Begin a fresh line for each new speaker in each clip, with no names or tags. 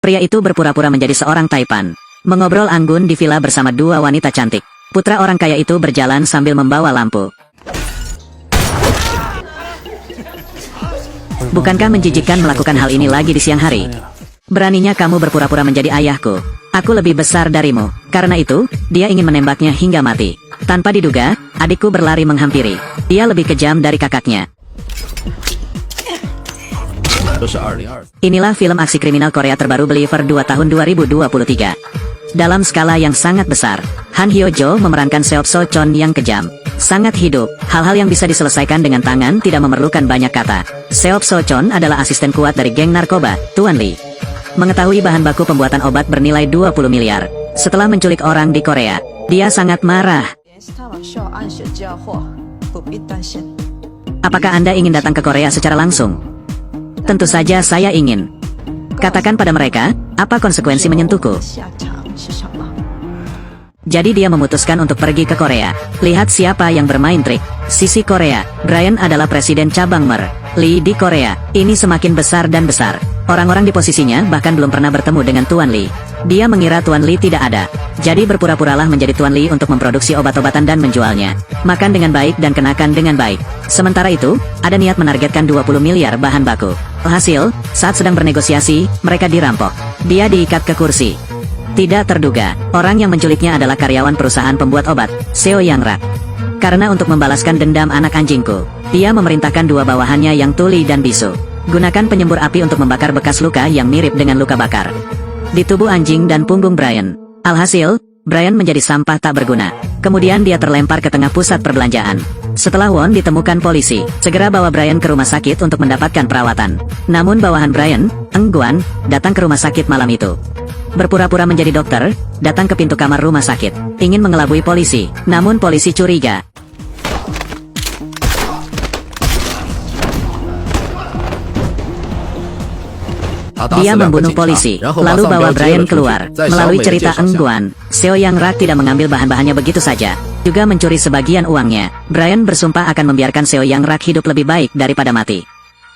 Pria itu berpura-pura menjadi seorang taipan. Mengobrol anggun di villa bersama dua wanita cantik. Putra orang kaya itu berjalan sambil membawa lampu. Bukankah menjijikkan melakukan hal ini lagi di siang hari? Beraninya kamu berpura-pura menjadi ayahku. Aku lebih besar darimu. Karena itu, dia ingin menembaknya hingga mati. Tanpa diduga, adikku berlari menghampiri. Dia lebih kejam dari kakaknya. Inilah film aksi kriminal Korea terbaru Believer 2 tahun 2023. Dalam skala yang sangat besar, Han Hyo Jo memerankan Seop So Chon yang kejam. Sangat hidup, hal-hal yang bisa diselesaikan dengan tangan tidak memerlukan banyak kata. Seop So Chon adalah asisten kuat dari geng narkoba, Tuan Lee. Mengetahui bahan baku pembuatan obat bernilai 20 miliar. Setelah menculik orang di Korea, dia sangat marah. Apakah Anda ingin datang ke Korea secara langsung? Tentu saja saya ingin. Katakan pada mereka, apa konsekuensi menyentuhku? Jadi dia memutuskan untuk pergi ke Korea. Lihat siapa yang bermain trik. Sisi Korea, Brian adalah presiden cabang Mer Lee di Korea. Ini semakin besar dan besar. Orang-orang di posisinya bahkan belum pernah bertemu dengan Tuan Lee. Dia mengira Tuan Lee tidak ada. Jadi berpura-puralah menjadi Tuan Lee untuk memproduksi obat-obatan dan menjualnya. Makan dengan baik dan kenakan dengan baik. Sementara itu, ada niat menargetkan 20 miliar bahan baku. Hasil, saat sedang bernegosiasi, mereka dirampok. Dia diikat ke kursi. Tidak terduga, orang yang menculiknya adalah karyawan perusahaan pembuat obat, Seo Yang Rak. Karena untuk membalaskan dendam anak anjingku, dia memerintahkan dua bawahannya yang tuli dan bisu. Gunakan penyembur api untuk membakar bekas luka yang mirip dengan luka bakar di tubuh anjing dan punggung Brian. Alhasil, Brian menjadi sampah tak berguna. Kemudian dia terlempar ke tengah pusat perbelanjaan. Setelah Won ditemukan polisi, segera bawa Brian ke rumah sakit untuk mendapatkan perawatan. Namun bawahan Brian, Eng Guan, datang ke rumah sakit malam itu. Berpura-pura menjadi dokter, datang ke pintu kamar rumah sakit, ingin mengelabui polisi, namun polisi curiga. Dia membunuh polisi, lalu bawa Brian keluar. Melalui cerita Eng Guan, Seo Yang Rak tidak mengambil bahan-bahannya begitu saja, juga mencuri sebagian uangnya. Brian bersumpah akan membiarkan Seo Yang Rak hidup lebih baik daripada mati.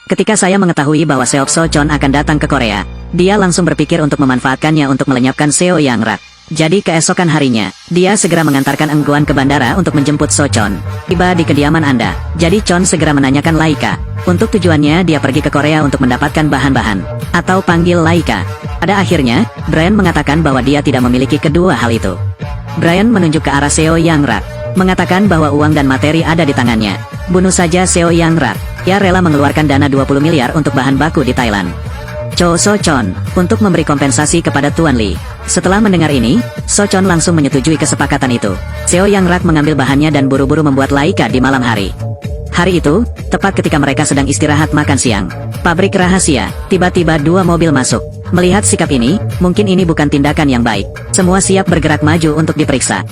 Ketika saya mengetahui bahwa Seop So Chon akan datang ke Korea, dia langsung berpikir untuk memanfaatkannya untuk melenyapkan Seo Yang Rak. Jadi keesokan harinya, dia segera mengantarkan Eng Guan ke bandara untuk menjemput So Chon. Tiba di kediaman Anda, jadi Chon segera menanyakan Laika. Untuk tujuannya dia pergi ke Korea untuk mendapatkan bahan-bahan, atau panggil Laika. Pada akhirnya, Brian mengatakan bahwa dia tidak memiliki kedua hal itu. Brian menunjuk ke arah Seo Yang Rak, mengatakan bahwa uang dan materi ada di tangannya. Bunuh saja Seo Yang Rak. Ia rela mengeluarkan dana 20 miliar untuk bahan baku di Thailand. Cho So Chon, untuk memberi kompensasi kepada Tuan Lee. Setelah mendengar ini, So Chon langsung menyetujui kesepakatan itu. Seo Yang Rak mengambil bahannya dan buru-buru membuat Laika di malam hari. Hari itu, tepat ketika mereka sedang istirahat makan siang, pabrik rahasia, tiba-tiba dua mobil masuk. Melihat sikap ini, mungkin ini bukan tindakan yang baik. Semua siap bergerak maju untuk diperiksa.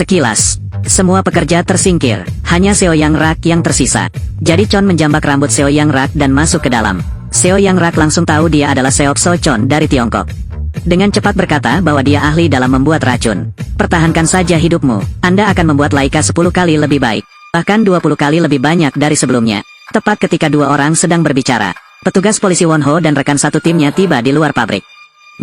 Sekilas, semua pekerja tersingkir, hanya Seo Yang Rak yang tersisa. Jadi Chon menjambak rambut Seo Yang Rak dan masuk ke dalam. Seo Yang Rak langsung tahu dia adalah Seop So Chon dari Tiongkok. Dengan cepat berkata bahwa dia ahli dalam membuat racun. Pertahankan saja hidupmu, Anda akan membuat Laika 10 kali lebih baik, bahkan 20 kali lebih banyak dari sebelumnya. Tepat ketika dua orang sedang berbicara, petugas polisi Won Ho dan rekan satu timnya tiba di luar pabrik.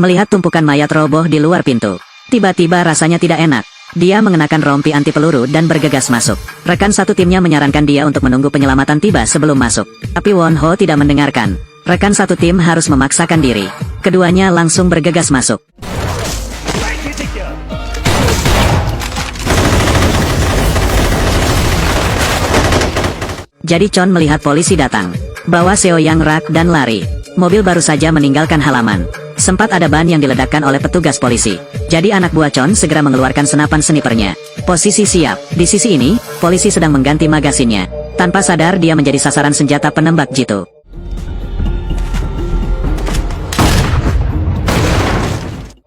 Melihat tumpukan mayat roboh di luar pintu, tiba-tiba rasanya tidak enak. Dia mengenakan rompi anti peluru dan bergegas masuk. Rekan satu timnya menyarankan dia untuk menunggu penyelamatan tiba sebelum masuk. Tapi Won Ho tidak mendengarkan. Rekan satu tim harus memaksakan diri. Keduanya langsung bergegas masuk. Jadi Chon melihat polisi datang, bawa Seo Yang Rak dan lari. Mobil baru saja meninggalkan halaman. Sempat ada ban yang diledakkan oleh petugas polisi. Jadi anak buah Chon segera mengeluarkan senapan snipernya. Posisi siap. Di sisi ini, polisi sedang mengganti magasinnya. Tanpa sadar dia menjadi sasaran senjata penembak jitu.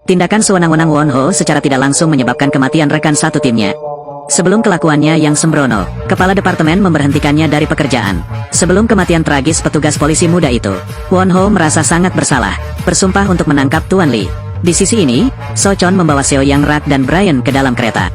Tindakan sewenang-wenang Won Ho secara tidak langsung menyebabkan kematian rekan satu timnya. Sebelum kelakuannya yang sembrono, kepala departemen memberhentikannya dari pekerjaan. Sebelum kematian tragis petugas polisi muda itu, Won Ho merasa sangat bersalah, bersumpah untuk menangkap Tuan Lee. Di sisi ini, So Chon membawa Seo Yang Rak dan Brian ke dalam kereta.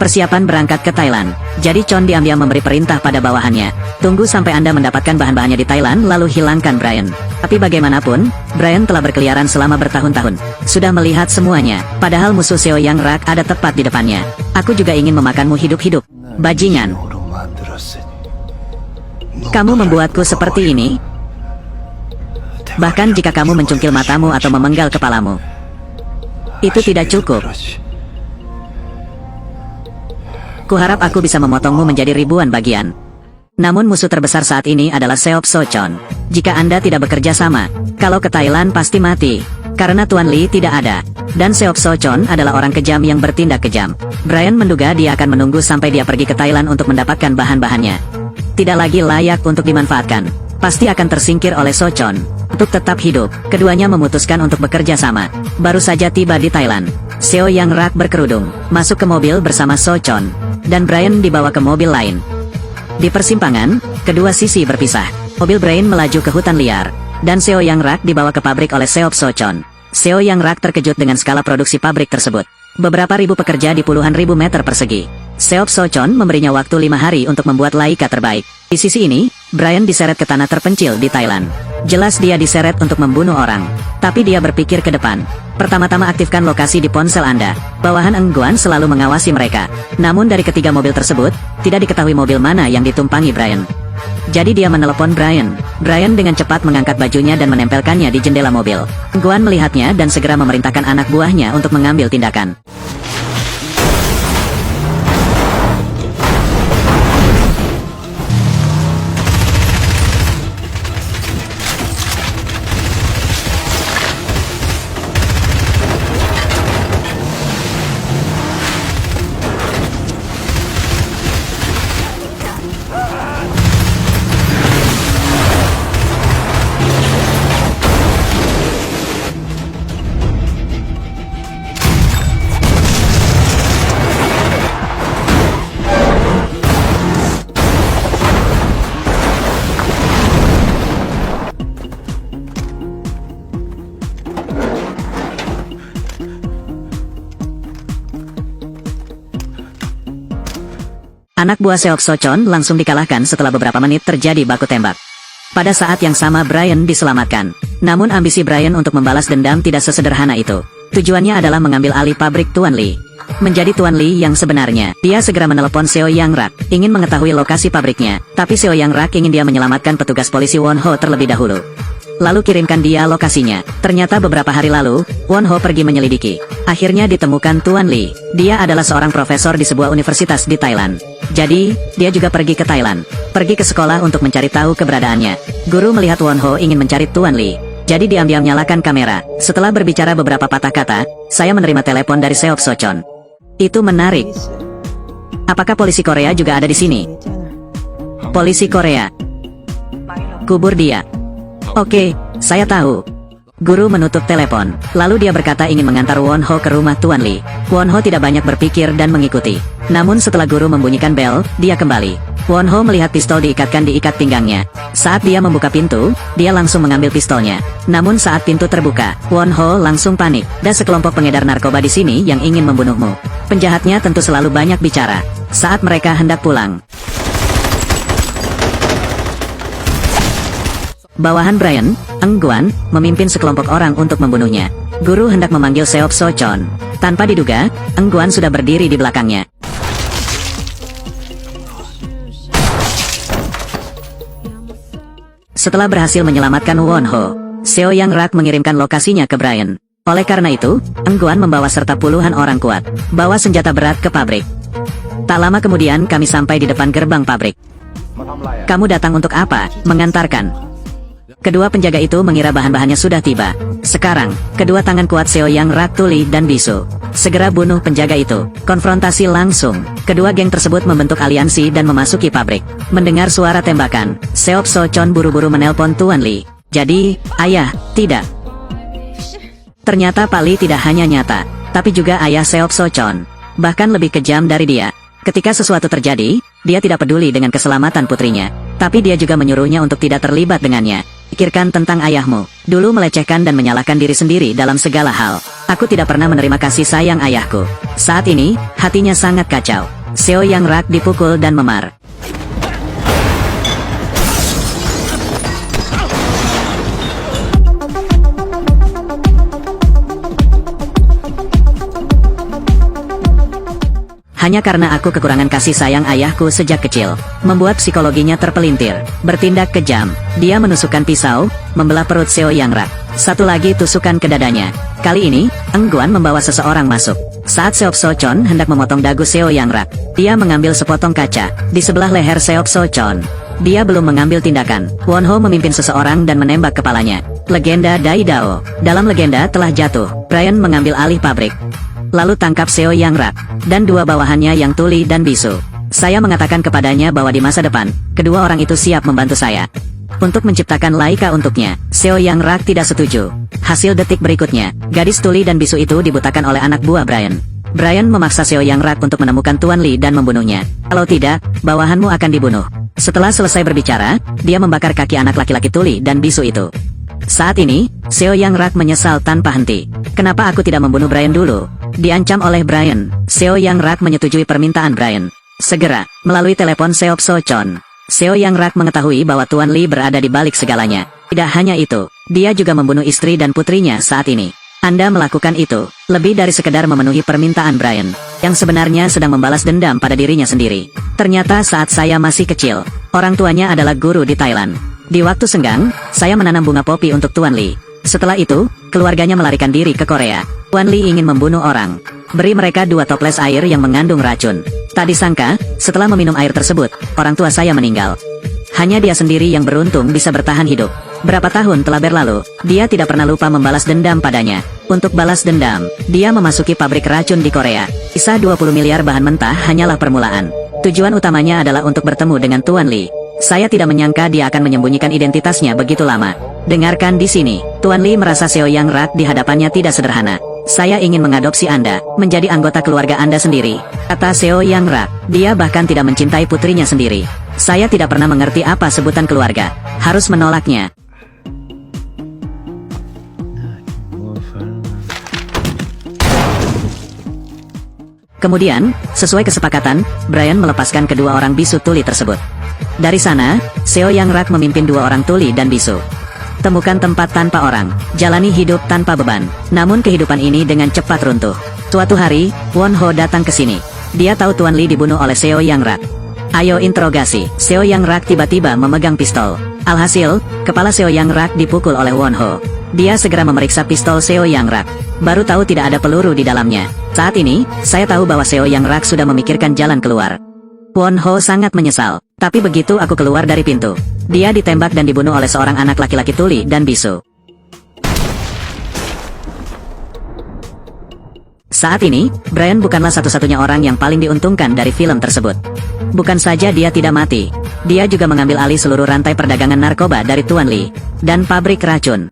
Persiapan berangkat ke Thailand. Jadi Chon diam-diam memberi perintah pada bawahannya. Tunggu sampai Anda mendapatkan bahan-bahannya di Thailand lalu hilangkan Brian. Tapi bagaimanapun, Brian telah berkeliaran selama bertahun-tahun. Sudah melihat semuanya, padahal musuh Seo Yang Rak ada tepat di depannya. Aku juga ingin memakanmu hidup-hidup. Bajingan. Kamu membuatku seperti ini. Bahkan jika kamu mencungkil matamu atau memenggal kepalamu, itu tidak cukup. Kuharap aku bisa memotongmu menjadi ribuan bagian. Namun musuh terbesar saat ini adalah Seop So Chon. Jika Anda tidak bekerja sama, kalau ke Thailand pasti mati. Karena Tuan Lee tidak ada. Dan Seop So Chon adalah orang kejam yang bertindak kejam. Brian menduga dia akan menunggu sampai dia pergi ke Thailand untuk mendapatkan bahan-bahannya. Tidak lagi layak untuk dimanfaatkan. Pasti akan tersingkir oleh So Chon. Untuk tetap hidup, keduanya memutuskan untuk bekerja sama. Baru saja tiba di Thailand, Seo Yang Rak berkerudung, masuk ke mobil bersama So Chon, dan Brian dibawa ke mobil lain. Di persimpangan, kedua sisi berpisah. Mobil Brian melaju ke hutan liar, dan Seo Yang Rak dibawa ke pabrik oleh Seop So Chon. Seo Yang Rak terkejut dengan skala produksi pabrik tersebut. Beberapa ribu pekerja di puluhan ribu meter persegi. Seop So Chon memberinya waktu 5 hari untuk membuat laika terbaik. Di sisi ini, Brian diseret ke tanah terpencil di Thailand. Jelas dia diseret untuk membunuh orang. Tapi dia berpikir ke depan. Pertama-tama aktifkan lokasi di ponsel Anda. Bawahan Eng Guan selalu mengawasi mereka. Namun dari ketiga mobil tersebut, tidak diketahui mobil mana yang ditumpangi Brian. Jadi dia menelepon Brian. Brian dengan cepat mengangkat bajunya dan menempelkannya di jendela mobil. Eng Guan melihatnya dan segera memerintahkan anak buahnya untuk mengambil tindakan. Anak buah Seop So Chon langsung dikalahkan setelah beberapa menit terjadi baku tembak. Pada saat yang sama Brian diselamatkan. Namun ambisi Brian untuk membalas dendam tidak sesederhana itu. Tujuannya adalah mengambil alih pabrik Tuan Lee. Menjadi Tuan Lee yang sebenarnya, dia segera menelepon Seo Yang Rak, ingin mengetahui lokasi pabriknya. Tapi Seo Yang Rak ingin dia menyelamatkan petugas polisi Won Ho terlebih dahulu. Lalu kirimkan dia lokasinya. Ternyata beberapa hari lalu, Won Ho pergi menyelidiki. Akhirnya ditemukan Tuan Lee. Dia adalah seorang profesor di sebuah universitas di Thailand. Jadi, dia juga pergi ke Thailand. Pergi ke sekolah untuk mencari tahu keberadaannya. Guru melihat Won Ho ingin mencari Tuan Lee. Jadi diam-diam nyalakan kamera. Setelah berbicara beberapa patah kata, saya menerima telepon dari Seop So Chon. Itu menarik. Apakah polisi Korea juga ada di sini? Polisi Korea. Kubur dia. Oke, saya tahu. Guru menutup telepon. Lalu dia berkata ingin mengantar Won Ho ke rumah Tuan Lee. Won Ho tidak banyak berpikir dan mengikuti. Namun setelah guru membunyikan bel, dia kembali. Won Ho melihat pistol diikatkan di ikat pinggangnya. Saat dia membuka pintu, dia langsung mengambil pistolnya. Namun saat pintu terbuka, Won Ho langsung panik. Ada sekelompok pengedar narkoba di sini yang ingin membunuhmu. Penjahatnya tentu selalu banyak bicara. Saat mereka hendak pulang, bawahan Brian, Eng Guan, memimpin sekelompok orang untuk membunuhnya. Guru hendak memanggil Seop So Chon. Tanpa diduga, Eng Guan sudah berdiri di belakangnya. Setelah berhasil menyelamatkan Won Ho, Seo Yang Rak mengirimkan lokasinya ke Brian. Oleh karena itu, Eng Guan membawa serta puluhan orang kuat, bawa senjata berat ke pabrik. Tak lama kemudian kami sampai di depan gerbang pabrik. Kamu datang untuk apa? Mengantarkan. Kedua penjaga itu mengira bahan-bahannya sudah tiba. Sekarang, kedua tangan kuat Seo Yang Rak tuli dan bisu. Segera bunuh penjaga itu. Konfrontasi langsung. Kedua geng tersebut membentuk aliansi dan memasuki pabrik. Mendengar suara tembakan, Seop So Chon buru-buru menelpon Tuan Lee. Jadi, ayah, tidak. Ternyata Pak Lee tidak hanya nyata, tapi juga ayah Seop So Chon. Bahkan lebih kejam dari dia. Ketika sesuatu terjadi, dia tidak peduli dengan keselamatan putrinya. Tapi dia juga menyuruhnya untuk tidak terlibat dengannya. Pikirkan tentang ayahmu. Dulu melecehkan dan menyalahkan diri sendiri dalam segala hal. Aku tidak pernah menerima kasih sayang ayahku. Saat ini, hatinya sangat kacau. Seo Yang Rak dipukul dan memar. Hanya karena aku kekurangan kasih sayang ayahku sejak kecil, membuat psikologinya terpelintir, bertindak kejam. Dia menusukkan pisau, membelah perut Seo Yang Rak. Satu lagi tusukan ke dadanya. Kali ini, Eng Guan membawa seseorang masuk. Saat Seop So-chon hendak memotong dagu Seo Yang Rak, dia mengambil sepotong kaca di sebelah leher Seop So-chon. Dia belum mengambil tindakan. Won Ho memimpin seseorang dan menembak kepalanya. Legenda Dai Dao. Dalam legenda telah jatuh. Brian mengambil alih pabrik. Lalu tangkap Seo Yang Rak, dan dua bawahannya yang tuli dan bisu. Saya mengatakan kepadanya bahwa di masa depan, kedua orang itu siap membantu saya untuk menciptakan Laika untuknya. Seo Yang Rak tidak setuju. Hasil detik berikutnya, gadis tuli dan bisu itu dibutakan oleh anak buah Brian. Brian memaksa Seo Yang Rak untuk menemukan Tuan Lee dan membunuhnya. Kalau tidak, bawahanmu akan dibunuh. Setelah selesai berbicara, dia membakar kaki anak laki-laki tuli dan bisu itu. Saat ini, Seo Yang Rak menyesal tanpa henti. Kenapa aku tidak membunuh Brian dulu? Diancam oleh Brian. Seo Yang Rak menyetujui permintaan Brian. Segera, melalui telepon Seop So-chon, Seo Yang Rak mengetahui bahwa Tuan Lee berada di balik segalanya. Tidak hanya itu, dia juga membunuh istri dan putrinya saat ini. Anda melakukan itu, lebih dari sekedar memenuhi permintaan Brian, yang sebenarnya sedang membalas dendam pada dirinya sendiri. Ternyata saat saya masih kecil, orang tuanya adalah guru di Thailand. Di waktu senggang, saya menanam bunga popi untuk Tuan Lee. Setelah itu, keluarganya melarikan diri ke Korea. Tuan Lee ingin membunuh orang. Beri mereka 2 toples air yang mengandung racun. Tak disangka, setelah meminum air tersebut, orang tua saya meninggal. Hanya dia sendiri yang beruntung bisa bertahan hidup. Berapa tahun telah berlalu, dia tidak pernah lupa membalas dendam padanya. Untuk balas dendam, dia memasuki pabrik racun di Korea. Sisa 20 miliar bahan mentah hanyalah permulaan. Tujuan utamanya adalah untuk bertemu dengan Tuan Lee. Saya tidak menyangka dia akan menyembunyikan identitasnya begitu lama. Dengarkan di sini, Tuan Lee merasa Seo Yang Rak di hadapannya tidak sederhana. Saya ingin mengadopsi Anda, menjadi anggota keluarga Anda sendiri, kata Seo Yang Rak. Dia bahkan tidak mencintai putrinya sendiri. Saya tidak pernah mengerti apa sebutan keluarga. Harus menolaknya. Kemudian, sesuai kesepakatan, Brian melepaskan kedua orang bisu tuli tersebut. Dari sana, Seo Yang Rak memimpin 2 orang tuli dan bisu. Temukan tempat tanpa orang, jalani hidup tanpa beban. Namun kehidupan ini dengan cepat runtuh. Suatu hari, Won Ho datang ke sini. Dia tahu Tuan Lee dibunuh oleh Seo Yang Rak. Ayo interogasi. Seo Yang Rak tiba-tiba memegang pistol. Alhasil, kepala Seo Yang Rak dipukul oleh Won Ho. Dia segera memeriksa pistol Seo Yang Rak. Baru tahu tidak ada peluru di dalamnya. Saat ini, saya tahu bahwa Seo Yang Rak sudah memikirkan jalan keluar. Won Ho sangat menyesal, tapi begitu aku keluar dari pintu, dia ditembak dan dibunuh oleh seorang anak laki-laki tuli dan bisu. Saat ini, Brian bukanlah satu-satunya orang yang paling diuntungkan dari film tersebut. Bukan saja dia tidak mati, dia juga mengambil alih seluruh rantai perdagangan narkoba dari Tuan Lee dan pabrik racun.